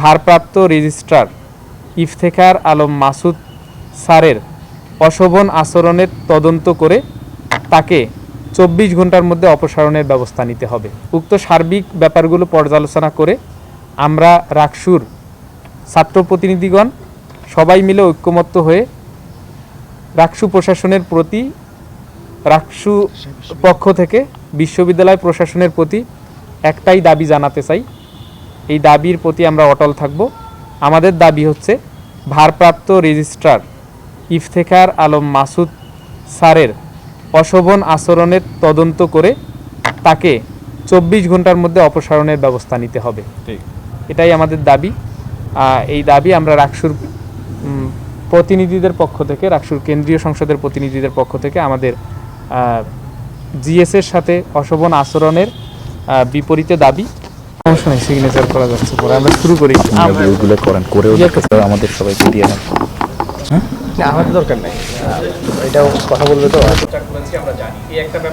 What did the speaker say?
ভারপ্রাপ্ত রেজিস্ট্রার ইফতেখার আলম মাসুদ স্যারের অশোভন আচরণের তদন্ত করে তাকে 24 ঘন্টার মধ্যে অপসারণের ব্যবস্থা নিতে হবে। উক্ত সার্বিক ব্যাপারগুলো পর্যালোচনা করে আমরা রাকসুর ছাত্র প্রতিনিধিগণ সবাই মিলে ঐক্যমত্য হয়ে রাকসু প্রশাসনের প্রতি, রাকসু পক্ষ থেকে বিশ্ববিদ্যালয় প্রশাসনের প্রতি একটাই দাবি জানাতে চাই। এই দাবির প্রতি আমরা অটল থাকব। আমাদের দাবি হচ্ছে ভারপ্রাপ্ত রেজিস্ট্রার ইফতেখার আলম মাসুদ স্যারের অশোভন আচরণের তদন্ত করে তাকে 24 ঘন্টার মধ্যে অপসারণের ব্যবস্থা নিতে হবে। এটাই আমাদের দাবি। এই দাবি আমরা রাকসুর প্রতিনিধিদের পক্ষ থেকে, রাকসুর কেন্দ্রীয় সংসদের প্রতিনিধিদের পক্ষ থেকে আমাদের জিএসের সাথে অশোভন আচরণের বিপরীতে দাবি। সমস্যা নেই, সিগনেচার করা যাচ্ছে, পরে আমরা শুরু করি। ওইগুলো করেন, করে আমাদের সবাইকে দিয়ে দেন। না, আমাদের দরকার নাই, এটাও কথা বলবে তো। আমরা জানি এই একটা